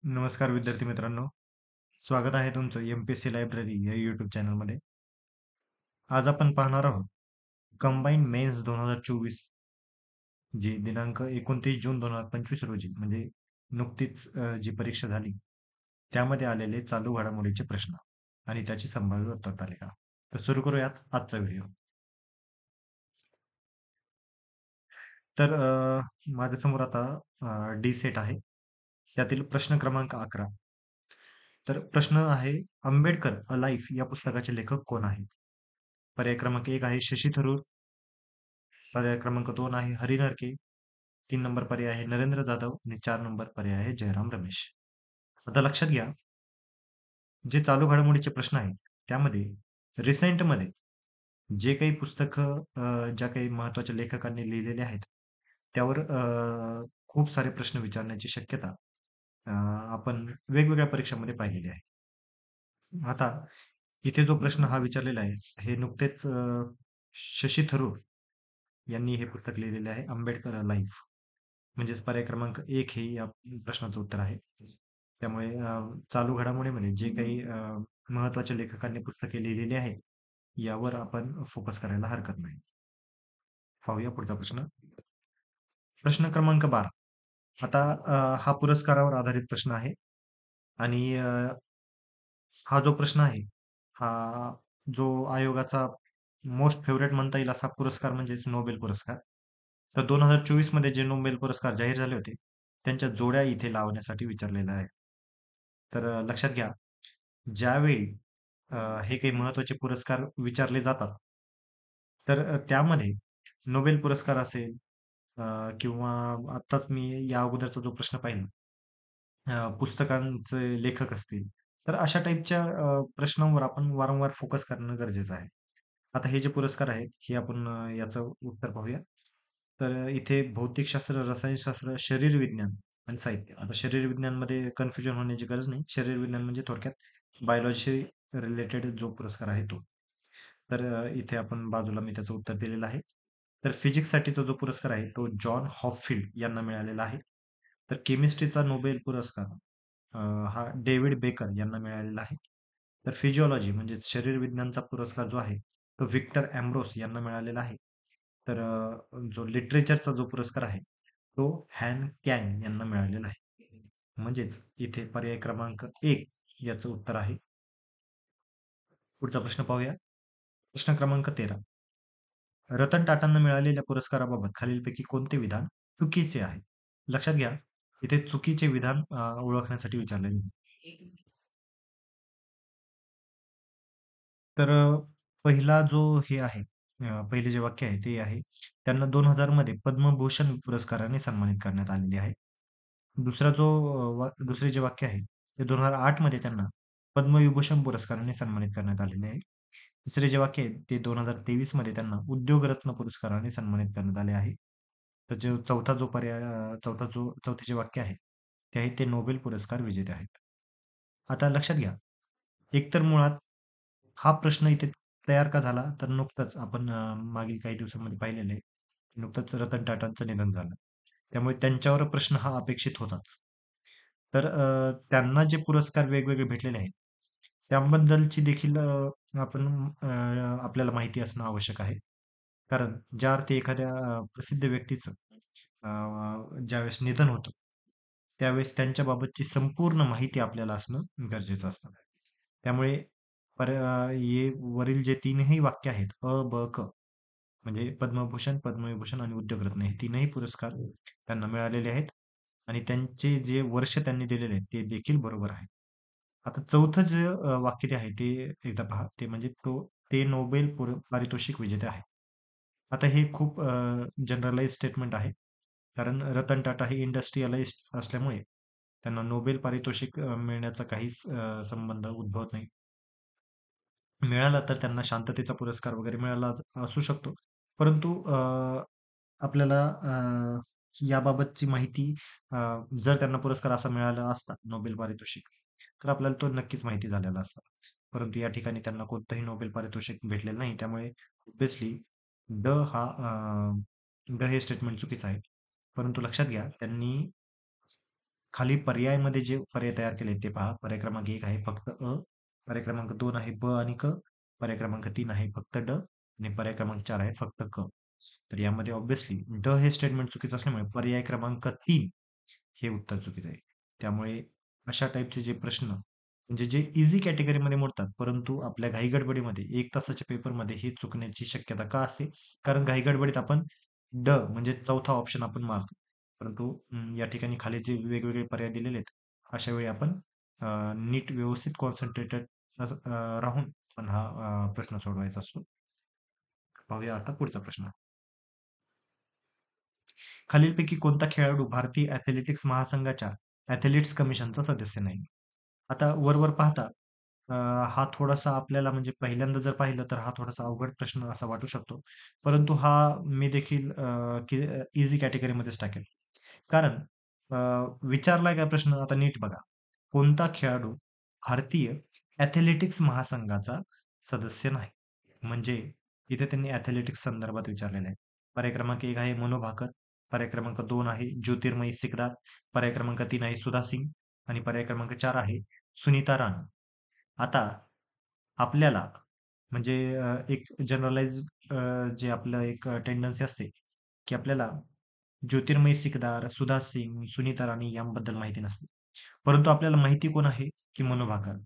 नमस्कार विद्यार्थी मित्रांनो, स्वागत आहे तुमचं एम-पी-एस-सी लायब्ररी या यूट्यूब चॅनलमध्ये. आज आपण पाहणार आहोत कंबाईंड मेन्स 2024 जी दिनांक 29 जून 2025 रोजी म्हणजे नुकतीच जी परीक्षा झाली त्यामध्ये आलेले चालू घडामोडीचे प्रश्न आणि त्याची संभाव्य उत्तरतालिका. तर सुरू करूयात आजचा व्हिडिओ. तर माझ्यासमोर आता डी सेट आहे. त्यातील प्रश्न क्रमांक 11. तर प्रश्न आहे, आंबेडकर अ लाईफ या पुस्तकाचे लेखक कोण आहेत? पर्याय क्रमांक 1 आहे शशी थरूर. पर्याय क्रमांक 2 आहे हरी नरके. 3 नंबर पर्याय आहे नरेंद्र जाधव आणि 4 नंबर पर्याय आहे जयराम रमेश. आता लक्षात घ्या, जे चालू घडामोडीचे प्रश्न आहेत त्यामध्ये रिसेंटमध्ये जे काही पुस्तकं ज्या काही महत्त्वाच्या लेखकांनी लिहिलेले आहेत त्यावर खूप सारे प्रश्न विचारण्याची शक्यता अ, आपण वेगवेगळ्या परीक्षांमध्ये पाहिलेली आहे. आता इथे जो प्रश्न हा विचारलेला आहे, हे नुकतेच शशी थरूर यांनी हे पुस्तक लिहिलेले आहे, आंबेडकर लाईफ. म्हणजेच पर्याय क्रमांक 1 हे या प्रश्नाचं उत्तर आहे. त्यामुळे चालू घडामोडीमध्ये जे काही महत्त्वाच्या लेखकांनी पुस्तके लिहिलेली आहेत, यावर आपण फोकस करायला हरकत नाही. पाहूया पुढचा प्रश्न. प्रश्न क्रमांक 12. आता हा पुरस्कारावर आधारित प्रश्न आहे आणि हा जो प्रश्न आहे, हा जो आयोगाचा मोस्ट फेव्हरेट म्हणता येईल असा पुरस्कार म्हणजेच नोबेल पुरस्कार. तर 2024 मध्ये जे नोबेल पुरस्कार जाहीर झाले होते, त्यांच्या जोड्या इथे लावण्यासाठी विचारलेल्या आहे. तर लक्षात घ्या, ज्यावेळी हे काही महत्त्वाचे पुरस्कार विचारले जातात, तर त्यामध्ये नोबेल पुरस्कार असेल किंवा आत्ताच मी या अगोदरचा जो प्रश्न पाहिला, पुस्तकांचे लेखक असतील, तर अशा टाईपच्या प्रश्नांवर आपण वारंवार फोकस करणं गरजेचं आहे. आता हे जे पुरस्कार आहेत, हे आपण याचं उत्तर पाहूया. तर इथे भौतिकशास्त्र, रसायनशास्त्र, शरीर विज्ञान आणि साहित्य. आता शरीर विज्ञानमध्ये कन्फ्युजन होण्याची गरज नाही. शरीर विज्ञान म्हणजे थोडक्यात बायोलॉजी रिलेटेड जो पुरस्कार आहे तो. तर इथे आपण बाजूला मी त्याचं उत्तर दिलेलं आहे. तर फिजिक्ससाठीचा जो पुरस्कार आहे, तो जॉन हॉपफिल्ड यांना मिळालेला आहे. तर केमिस्ट्रीचा नोबेल पुरस्कार अ, हा डेव्हिड बेकर यांना मिळालेला आहे. तर फिजिओलॉजी म्हणजे शरीर विज्ञानचा पुरस्कार जो आहे, तो व्हिक्टर अँब्रोस यांना मिळालेला आहे. तर जो लिटरेचरचा जो पुरस्कार आहे, तो हॅन कॅंग यांना मिळालेला आहे. म्हणजेच इथे पर्याय क्रमांक 1 याचं उत्तर आहे. पुढचा प्रश्न पाहूया. प्रश्न क्रमांक 13. रतन टाटांना मिळालेल्या पुरस्काराबाबत खालीलपैकी कोणते विधान चुकीचे आहे? लक्षात घ्या, इथे चुकीचे विधान ओळखण्यासाठी विचारलेले आहे. तर पहिला जो हे आहे, पहिले जे वाक्य आहे ते आहे, त्यांना 2000 मध्ये पद्मभूषण पुरस्काराने सन्मानित करण्यात आलेले आहे. दुसरा जो दुसरे जे वाक्य आहे, ते 2008 मध्ये त्यांना पद्मविभूषण पुरस्काराने सन्मानित करण्यात आलेले आहे. तिसरे जे वाक्य आहे, ते 2023 मध्ये त्यांना उद्योगरत्न पुरस्काराने सन्मानित करण्यात आले आहे. तर जो चौथा जो पर्याय चौथे जे वाक्य आहे, ते आहे ते नोबेल पुरस्कार विजेते आहेत. आता लक्षात घ्या, एकतर मुळात हा प्रश्न इथे तयार का झाला? तर नुकतंच आपण मागील काही दिवसांमध्ये पाहिलेलं आहे. नुकतंच रतन टाटांचं निधन झालं. त्यामुळे त्यांच्यावर प्रश्न हा अपेक्षित होताच. तर त्यांना जे पुरस्कार वेगवेगळे भेटलेले आहेत, त्याबद्दलची देखील आपण आपल्याला माहिती असणं आवश्यक आहे. कारण ज्या अर्थी एखाद्या प्रसिद्ध व्यक्तीचं ज्यावेळेस निधन होतं, त्यावेळेस त्यांच्याबाबतची संपूर्ण माहिती आपल्याला असणं गरजेचं असतं. त्यामुळे हे वरील जे तीनही वाक्य आहेत, अ, ब, क म्हणजे पद्मभूषण, पद्मविभूषण आणि उद्योगरत्न हे तीनही पुरस्कार त्यांना मिळालेले आहेत आणि त्यांचे जे वर्ष त्यांनी दिलेले आहेत, ते देखील बरोबर आहे. आता चौथं जे वाक्य ते आहे, ते एकदा पहा. ते म्हणजे ते नोबेल पारितोषिक विजेते आहेत. आता हे खूप जनरलाइज स्टेटमेंट आहे. कारण रतन टाटा हे इंडस्ट्रियलिस्ट असल्यामुळे त्यांना नोबेल पारितोषिक मिळण्याचा काहीच संबंध उद्भवत नाही. मिळाला तर त्यांना शांततेचा पुरस्कार वगैरे मिळाला असू शकतो. परंतु आपल्याला याबाबतची माहिती अ, जर त्यांना पुरस्कार असा मिळाला असता, नोबेल पारितोषिक, तर आपल्याला तो नक्कीच माहिती झालेला असता. परंतु या ठिकाणी त्यांना कोणतंही नोबेल पारितोषिक भेटलेलं नाही. त्यामुळे ऑब्व्हियसली ड हा ड हे स्टेटमेंट चुकीचं आहे. परंतु लक्षात घ्या, त्यांनी खाली पर्यायमध्ये जे पर्याय तयार केले ते पहा. पर्याय क्रमांक 1 आहे फक्त अ, पर्याय क्रमांक 2 आहे ब आणि क, पर्याय क्रमांक 3 आहे फक्त ड आणि पर्याय क्रमांक 4 आहे फक्त क. तर यामध्ये ऑब्व्हियसली ड हे स्टेटमेंट चुकीचं असल्यामुळे पर्याय क्रमांक 3 हे उत्तर चुकीचं आहे. त्यामुळे अशा टाइपचे जे प्रश्न म्हणजे जे ईझी कॅटेगरीमध्ये मोडतात, परंतु आपल्या घाई-गडबडीमध्ये 1 तासाच्या पेपरमध्ये हे चुकण्याची शक्यता का असते? कारण घाई-गडबडीत आपण ड म्हणजे चौथा ऑप्शन आपण मारतो. परंतु या ठिकाणी खाली जे वेगवेगळे पर्याय दिलेले आहेत, अशा वेळी आपण नीट व्यवस्थित कॉन्सन्ट्रेटेड राहून पण हा प्रश्न सोडवायचा असतो. पाहूया आता पुढचा प्रश्न. खालीलपैकी कोणता खेळाडू भारतीय ॲथलेटिक्स महासंघाच्या ॲथलीट्स कमिशनचा सदस्य नाही? आता वर पाहता अ, हा थोडासा आपल्याला म्हणजे पहिल्यांदा जर पाहिलं तर हा थोडासा अवघड प्रश्न असा वाटू शकतो. परंतु हा मी देखील ईझी कॅटेगरीमध्येच टाकेल. कारण अ, विचारलाय काय प्रश्न आता नीट बघा. कोणता खेळाडू भारतीय ॲथलेटिक्स महासंघाचा सदस्य नाही? म्हणजे इथे त्यांनी ॲथलेटिक्स संदर्भात विचारलेलं आहे. पर्याय क्रमांक 1 आहे मनू भाकर, पर्याय क्रमांक 2 आहे ज्योतिर्मयी सिकदार, पर्याय क्रमांक 3 आहे सुधा सिंग आणि पर्याय क्रमांक 4 आहे सुनीता राणा. आता आपल्याला म्हणजे एक जनरलाइज जे आपलं एक टेंडन्सी असते, की आपल्याला ज्योतिर्मयी सिकदार, सुधा सिंग, सुनीता राणी यांबद्दल माहिती नसते. परंतु आपल्याला माहिती कोण आहे, की मनू भाकर.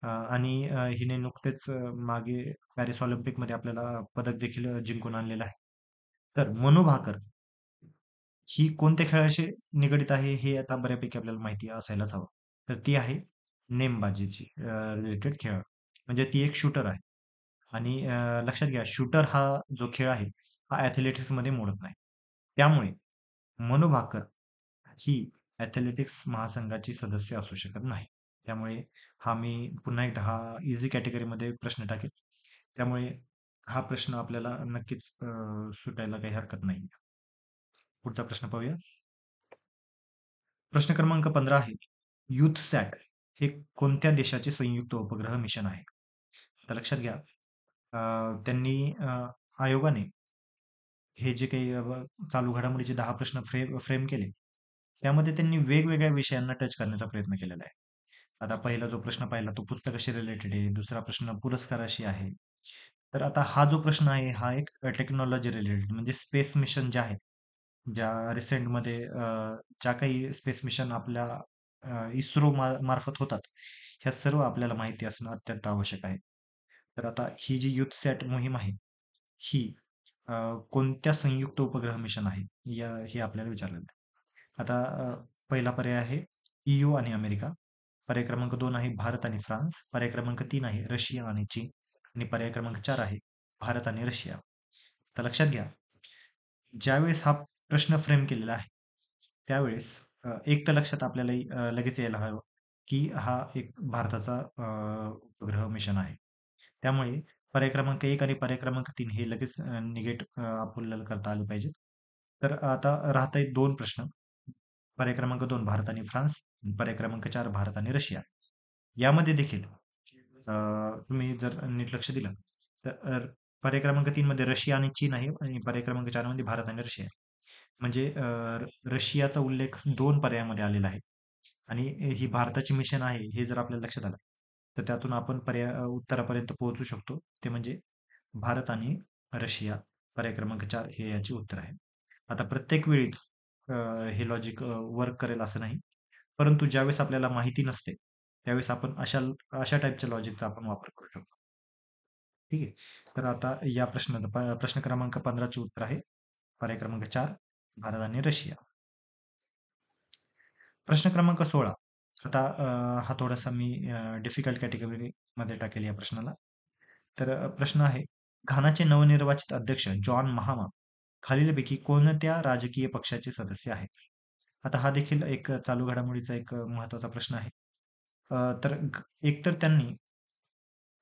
आणि हिने नुकतेच मागे पॅरिस ऑलिम्पिकमध्ये आपल्याला पदक देखील जिंकून आणलेलं आहे. तर मनू भाकर ही कोणत्या खेळाशी निगडीत आहे, हे आता बऱ्यापैकी आपल्याला माहिती असायलाच हवं. तर ती आहे नेमबाजीची रिलेटेड खेळ. म्हणजे ती एक शूटर आहे. आणि लक्षात घ्या शूटर हा जो खेळ आहे, हा ॲथलेटिक्समध्ये मोडत नाही. त्यामुळे मनू भाकर ही ॲथलेटिक्स महासंघाची सदस्य असू शकत नाही. त्यामुळे हा मी पुन्हा एकदा हा ईझी कॅटेगरीमध्ये प्रश्न टाकेल. त्यामुळे हा प्रश्न आपल्याला नक्कीच सुटायला काही हरकत नाही. पुढचा प्रश्न पाहूया. प्रश्न क्रमांक 15 आहे. यूथसॅट हे कोणत्या देशाचे संयुक्त उपग्रह मिशन आहे? तर लक्षात घ्या त्यांनी आयोगाने हे जे काही चालू घडामोडीचे 10 प्रश्न फ्रेम केले, त्यामध्ये त्यांनी वेगवेगळ्या विषयांना टच करण्याचा प्रयत्न केलेला आहे. आता पहिला जो प्रश्न पाहिला तो पुस्तकाशी रिलेटेड आहे. दुसरा प्रश्न पुरस्काराशी आहे. तर आता हा जो प्रश्न आहे, हा एक टेक्नॉलॉजी रिलेटेड म्हणजे स्पेस मिशन जे आहे, ज्या रिसेंटमध्ये ज्या काही स्पेस मिशन आपल्या इस्रो मार्फत होतात, ह्या सर्व आपल्याला माहिती असणं अत्यंत आवश्यक आहे. तर आता ही जी यूथसॅट मोहीम आहे, ही अ, कोणत्या संयुक्त उपग्रह मिशन आहे? हे आपल्याला विचारलेलं आहे. आता पहिला पर्याय आहे EU आणि अमेरिका. पर्याय क्रमांक 2 आहे भारत आणि फ्रान्स. पर्याय क्रमांक 3 आहे रशिया आणि चीन आणि पर्याय क्रमांक 4 आहे भारत आणि रशिया. तर लक्षात घ्या, ज्यावेळेस हा प्रश्न फ्रेम केलेला आहे, त्यावेळेस एक तर लक्षात आपल्याला लगेच यायला हवं, की हा एक भारताचा उपग्रह मिशन आहे. त्यामुळे पर्याय क्रमांक 1 आणि पर्याय क्रमांक 3 हे लगेच निगेट आपल्याला करता आले पाहिजेत. तर आता राहत आहेत 2 प्रश्न. पर्याय क्रमांक 2 भारत आणि फ्रान्स, पर्याय क्रमांक 4 भारत आणि रशिया. यामध्ये देखील तुम्ही जर नीट लक्ष दिलं, तर पर्याय क्रमांक 3 मध्ये रशिया आणि चीन आहे आणि पर्याय क्रमांक 4 मध्ये भारत आणि रशिया आहे. म्हणजे रशियाचा उल्लेख 2 पर्यायामध्ये आलेला आहे आणि ही भारताची मिशन आहे, हे जर आपल्याला लक्षात आलं, तर त्यातून आपण उत्तरापर्यंत पोहोचू शकतो. ते म्हणजे भारत आणि रशिया पर्याय क्रमांक 4 हे याचे उत्तर आहे. आता प्रत्येक वेळीच अ, हे लॉजिक वर्क करेल असं नाही. परंतु ज्यावेळेस आपल्याला माहिती नसते, त्यावेळेस आपण अशा टाइपच्या लॉजिकचा आपण वापर करू शकतो. ठीक आहे. तर आता या प्रश्न क्रमांक 15 चे उत्तर आहे पर्याय क्रमांक 4 भारत आणि रशिया. प्रश्न क्रमांक 16. आता हा थोडासा मी डिफिकल्ट कॅटेगरीमध्ये टाकेल या प्रश्नाला. तर प्रश्न आहे, घानाचे नवनिर्वाचित अध्यक्ष जॉन महामा खालीलपैकी कोणत्या राजकीय पक्षाचे सदस्य आहेत? आता हा देखील एक चालू घडामोडीचा एक महत्त्वाचा प्रश्न आहे. तर एकतर त्यांनी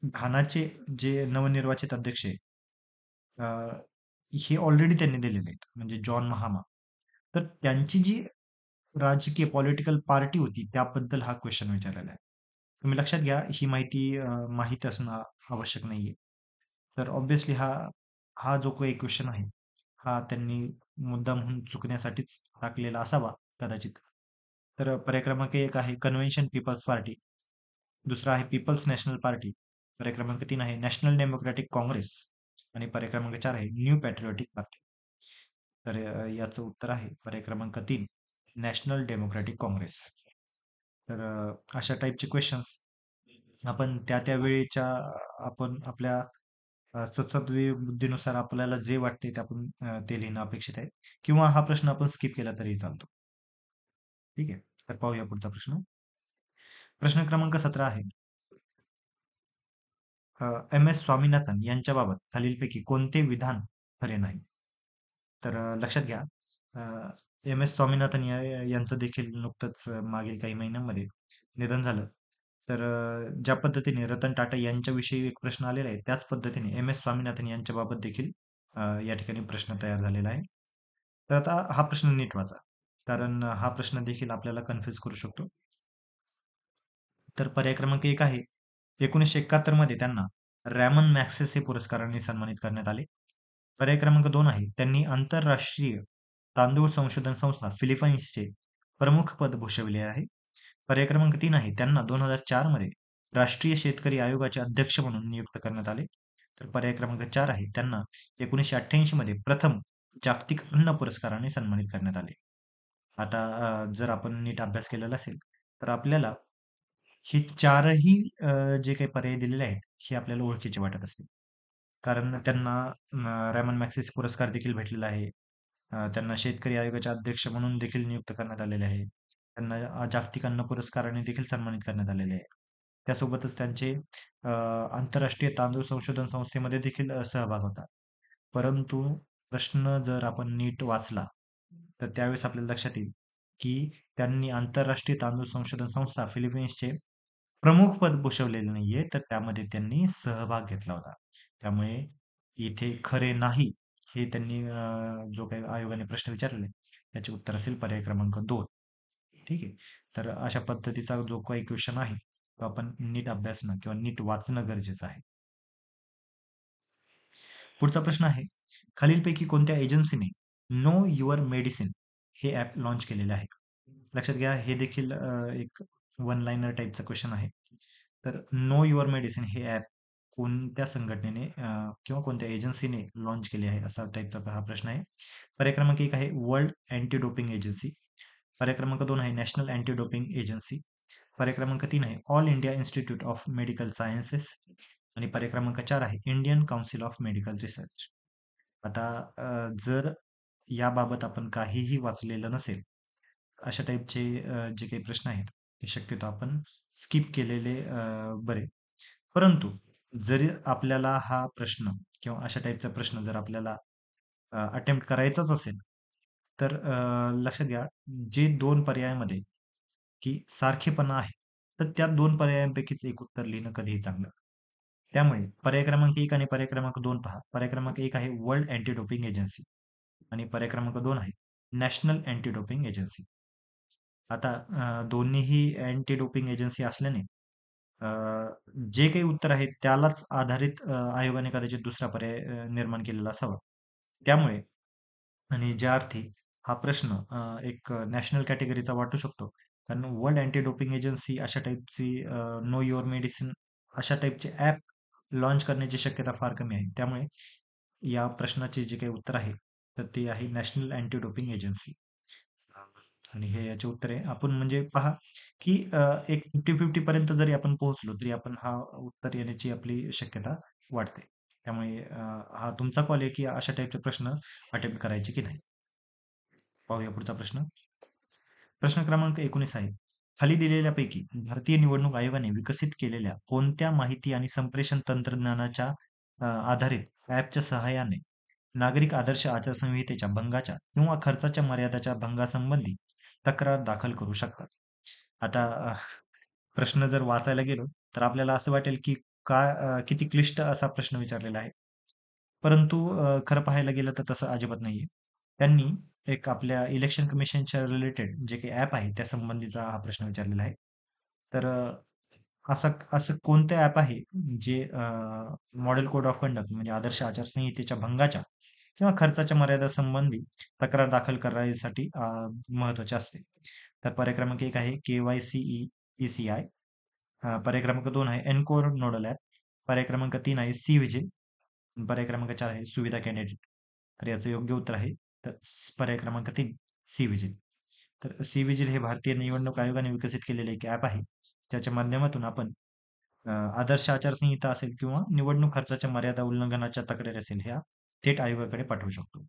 घानाचे जे नवनिर्वाचित अध्यक्ष आहे, अ, हे ऑलरेडी त्यांनी दिलेले आहेत, म्हणजे जॉन महामा. तर त्यांची जी राजकीय पॉलिटिकल पार्टी होती, त्याबद्दल हा क्वेश्चन विचारलेला आहे. तुम्ही लक्षात घ्या, ही माहिती माहीत असणं आवश्यक नाहीये. तर ऑब्व्हियसली हा हा जो काही क्वेश्चन आहे, हा त्यांनी मुद्दामहून चुकण्यासाठीच टाकलेला असावा कदाचित. तर पर्याय क्रमांक 1 आहे कन्व्हेन्शन पीपल्स पार्टी. दुसरा आहे पीपल्स नॅशनल पार्टी. पर्याय क्रमांक 3 आहे नॅशनल डेमोक्रॅटिक काँग्रेस आणि पर्याय क्रमांक 4 आहे न्यू पॅट्रिऑटिक पार्टी. तर याचं उत्तर आहे पर्याय क्रमांक 3 नॅशनल डेमोक्रॅटिक काँग्रेस. तर अशा टाईपचे क्वेश्चन्स आपण त्या त्या वेळेच्या आपण आपल्या सद्सद्विवेक बुद्धीनुसार आपल्याला जे वाटते ते आपण ते लिहिणं अपेक्षित आहे किंवा हा प्रश्न आपण स्किप केला तरी चालतो. ठीक आहे. तर पाहूया पुढचा प्रश्न. प्रश्न क्रमांक 17 आहे. एम एस स्वामीनाथन यांच्याबाबत खालीलपैकी कोणते विधान खरे नाही? तर लक्षात घ्या, एम एस स्वामीनाथन यांचं देखील नुकतंच मागील काही महिन्यांमध्ये निधन झालं. तर ज्या पद्धतीने रतन टाटा यांच्याविषयी एक प्रश्न आलेला आहे, त्याच पद्धतीने एम एस स्वामीनाथन यांच्याबाबत देखील या ठिकाणी प्रश्न तयार झालेला आहे. तर आता हा प्रश्न नीट वाचा, कारण हा प्रश्न देखील आपल्याला कन्फ्यूज करू शकतो. तर पर्याय क्रमांक 1 आहे 1971 मध्ये त्यांना रॅमन मॅग्सेसे पुरस्काराने सन्मानित करण्यात आले. पर्याय क्रमांक 2 आहे त्यांनी आंतरराष्ट्रीय तांदूळ संशोधन संस्था फिलिपाईन्सचे प्रमुख पद भूषविले आहे. पर्याय क्रमांक 3 आहे त्यांना 2004 मध्ये राष्ट्रीय शेतकरी आयोगाचे अध्यक्ष म्हणून नियुक्त करण्यात आले. तर पर्याय क्रमांक 4 आहे त्यांना 1988 मध्ये प्रथम जागतिक अन्न पुरस्काराने सन्मानित करण्यात आले. आता जर आपण नीट अभ्यास केलेला असेल तर आपल्याला हे चारही जे काही पर्याय दिलेले आहेत, हे आपल्याला ओळखीचे वाटत असतील. कारण त्यांना रॅमन मॅग्सेसे पुरस्कार देखील भेटलेला आहे. त्यांना शेतकरी आयोगाचे अध्यक्ष म्हणून देखील नियुक्त करण्यात आलेले आहे. त्यांना जागतिक अन्न पुरस्काराने देखील सन्मानित करण्यात आलेले आहे. त्यासोबतच त्यांचे आंतरराष्ट्रीय तांदूळ संशोधन संस्थेमध्ये देखील सहभाग होता. परंतु प्रश्न जर आपण नीट वाचला, तर त्यावेळेस आपल्याला लक्षात येईल, की त्यांनी आंतरराष्ट्रीय तांदूळ संशोधन संस्था फिलिपाईन्सचे प्रमुख पद भूषवलेलं नाहीये, तर त्यामध्ये त्यांनी सहभाग घेतला होता. त्यामुळे इथे खरे नाही, हे त्यांनी जो काही आयोगाने प्रश्न विचारलेले, त्याचे उत्तर असेल पर्याय क्रमांक 2. ठीक आहे. तर अशा पद्धतीचा जो काही क्वेश्चन आहे, तो आपण नीट अभ्यासणं किंवा नीट वाचणं गरजेचं आहे. पुढचा प्रश्न आहे, खालीलपैकी कोणत्या एजन्सीने नो युअर मेडिसिन हे ॲप लॉन्च केलेले आहे? लक्षात घ्या, हे देखील एक वन लाइनर टाईपचा क्वेश्चन आहे. तर नो युअर मेडिसिन हे ॲप कोणत्या संघटनेने किंवा कोणत्या एजन्सीने लॉन्च केले आहे, असा टाईपचा हा प्रश्न आहे. पर्याय क्रमांक 1 आहे वर्ल्ड अँटी डोपिंग एजन्सी. पर्याय क्रमांक 2 आहे नॅशनल अँटी डोपिंग एजन्सी. पर्याय क्रमांक 3 आहे all India institute of medical sciences आणि पर्याय क्रमांक 4 आहे Indian council of medical research. आता जर याबाबत आपण काहीही वाचलेलं नसेल, अशा टाईपचे जे काही प्रश्न आहेत, ते शक्यतो आपण स्किप केलेले बरे. परंतु जरी आपल्याला हा प्रश्न किंवा अशा टाईपचा प्रश्न जर आपल्याला अटेम्प्ट करायचाच असेल, तर लक्षात घ्या, जे 2 पर्यायामध्ये की सारखेपणा आहे, तर त्या 2 पर्यायांपैकीच एक उत्तर लिहिणं कधीही चांगलं. त्यामुळे पर्याय क्रमांक 1 आणि पर्याय क्रमांक 2 पहा. पर्याय क्रमांक 1 आहे वर्ल्ड अँटी डोपिंग एजन्सी आणि पर्याय क्रमांक 2 आहे नॅशनल अँटी डोपिंग एजन्सी. आता दोन्हीही अँटी डोपिंग एजन्सी असल्याने अ, जे काही उत्तर आहे त्यालाच आधारित आयोगाने कदाचित दुसरा पर्याय निर्माण केलेला असावा. त्यामुळे आणि ज्या अर्थी हा प्रश्न एक नॅशनल कॅटेगरीचा वाटू शकतो. कारण वर्ल्ड अँटी डोपिंग एजन्सी अशा टाईपची नो युअर मेडिसिन अशा टाईपचे ॲप लॉन्च करण्याची शक्यता फार कमी आहे. त्यामुळे या प्रश्नाचे जे काही उत्तर आहे, तर ते आहे नॅशनल अँटी डोपिंग एजन्सी. आणि हे याचे उत्तर आहे. आपण म्हणजे पहा, की एक 50-50 पर्यंत जरी आपण पोहोचलो, तरी आपण हा उत्तर येण्याची आपली शक्यता वाढते. त्यामुळे हा तुमचा कॉल आहे, की अशा टाईपचे प्रश्न अटेम्प्ट करायचे की नाही. पाहूया पुढचा प्रश्न. प्रश्न क्रमांक 19 आहे. खाली दिलेल्यापैकी भारतीय निवडणूक आयोगाने विकसित केलेल्या कोणत्या माहिती आणि संप्रेषण तंत्रज्ञानाच्या आधारित ॲपच्या सहाय्याने नागरिक आदर्श आचारसंहितेच्या भंगाच्या किंवा खर्चाच्या मर्यादाच्या भंगासंबंधी तक्रार दाखल करू शकतात? आता प्रश्न जर वाचायला गेलो, तर आपल्याला असं वाटेल की किती क्लिष्ट असा प्रश्न विचारलेला आहे. परंतु खरं पाहायला गेलं तर तसं अजिबात नाहीये. त्यांनी एक आपल्या इलेक्शन कमिशनच्या रिलेटेड जे काही ॲप आहे, त्या संबंधीचा हा प्रश्न विचारलेला आहे. तर असं असं कोणतं ॲप आहे जे मॉडेल कोड ऑफ कंडक्ट म्हणजे आदर्श आचारसंहितेच्या भंगाच्या किंवा खर्चाच्या मर्यादा संबंधी तक्रार दाखल करण्यासाठी महत्त्वाचे असते. तर पर्याय क्रमांक 1 आहे KYCE-ECI. पर्याय क्रमांक 2 आहे एनकोर नोडल ॲप. पर्याय क्रमांक 3 आहे सी-व्हिजिल. पर्याय क्रमांक 4 आहे सुविधा कॅन्डिडेट. तर याचं योग्य उत्तर आहे तर पर्याय क्रमांक 3 सी-व्हिजिल. तर सी-व्हिजिल हे भारतीय निवडणूक आयोगाने विकसित केलेले एक ॲप आहे. ज्याच्या माध्यमातून आपण आदर्श आचारसंहिता असेल किंवा निवडणूक खर्चाच्या मर्यादा उल्लंघनाच्या तक्रारी असेल ह्या थेट आयोगाकडे पाठवू शकतो.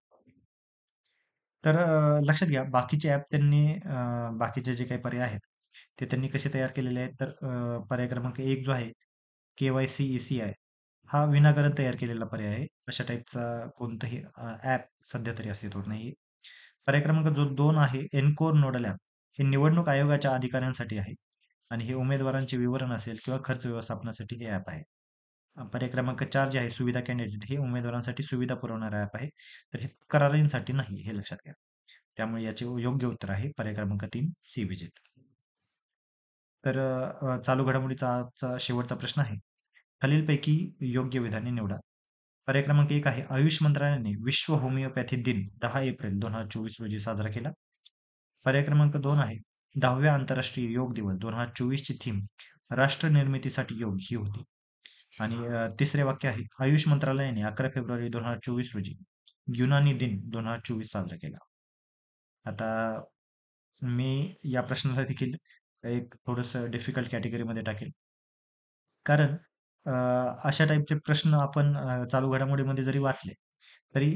तर लक्षात घ्या बाकीचे ॲप त्यांनी बाकीचे जे काही पर्याय आहेत ते त्यांनी कसे तयार केलेले आहेत तर पर्याय क्रमांक 1 जो आहे KYC-ECI हा विनाकारण तयार केलेला पर्याय आहे. अशा टाईपचा कोणतंही ॲप सध्या तरी अस्तित्वात नाहीये. पर्याय क्रमांक जो 2 आहे एनकोर नोडल ॲप हे निवडणूक आयोगाच्या अधिकाऱ्यांसाठी आहे आणि हे उमेदवारांचे विवरण असेल किंवा खर्च व्यवस्थापनासाठी हे ॲप आहे. पर्याय क्रमांक 4 जे आहे सुविधा कॅन्डिडेट हे उमेदवारांसाठी सुविधा पुरवणारा ॲप आहे. तर हे करारींसाठी नाही हे लक्षात घ्या. त्यामुळे याचे योग्य उत्तर आहे पर्याय क्रमांक 3 सी विजिट. तर चालू घडामोडीचा आजचा शेवटचा प्रश्न आहे. खालीलपैकी योग्य विधाने निवडा. पर्याय क्रमांक 1 आहे आयुष मंत्रालयाने विश्व होमिओपॅथी दिन 10 एप्रिल 2024 रोजी साजरा केला. पर्याय क्रमांक 2 आहे 10व्या आंतरराष्ट्रीय योग दिवस 2024 ची थीम राष्ट्र निर्मितीसाठी योग ही होती. आणि तिसरे वाक्य आहे आयुष मंत्रालयाने 11 फेब्रुवारी 2024 रोजी युनानी दिन 2024 साजरा केला. आता मी या प्रश्नाला देखील एक थोडंसं डिफिकल्ट कॅटेगरीमध्ये टाकेल. कारण अ, अशा टाईपचे प्रश्न आपण चालू घडामोडीमध्ये जरी वाचले, तरी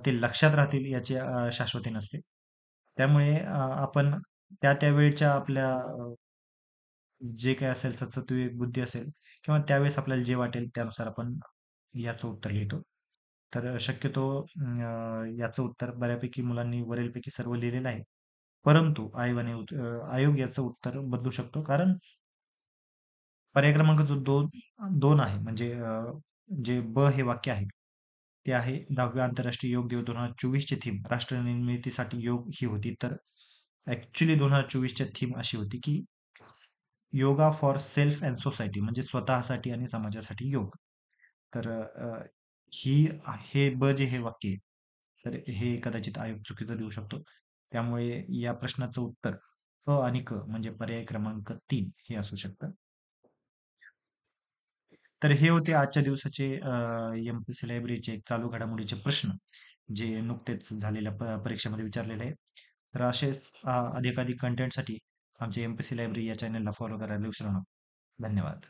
ते लक्षात राहतील याची शाश्वती नसते. त्यामुळे आपण त्या वेळच्या आपल्या जे काही असेल सद्सद्विवेक बुद्धी असेल किंवा त्यावेळेस आपल्याला जे वाटेल त्यानुसार आपण याचं उत्तर लिहितो. तर शक्यतो याचं उत्तर बऱ्यापैकी मुलांनी वरीलपैकी सर्व लिहिलेलं आहे. परंतु आयोग याचं उत्तर बदलू शकतो. कारण पर्याय क्रमांक जो 2 आहे म्हणजे जे हे वाक्य आहे, ते आहे 10व्या आंतरराष्ट्रीय योग दिवस 2024 ची थीम राष्ट्र निर्मितीसाठी योग ही होती. तर ॲक्चुअली 2024 ची थीम अशी होती, की yoga for self and society म्हणजे स्वतःसाठी आणि समाजासाठी योग. तर ही हे जे हे वाक्य आहे, तर हे कदाचित आयोग चुकीचं देऊ शकतो. त्यामुळे या प्रश्नाचं उत्तर आणि म्हणजे पर्याय क्रमांक 3 हे असू शकतं. तर हे होते आजच्या दिवसाचे एम-पी-एस-सी लायब्ररीचे चालू घडामोडीचे प्रश्न, जे नुकतेच झालेल्या परीक्षेमध्ये विचारलेले आहेत. तर असेच अधिकाधिक कंटेंटसाठी आमच्या एम-पी-एस-सी लायब्ररी या चॅनलला फॉलो करायला विसरू नका. धन्यवाद.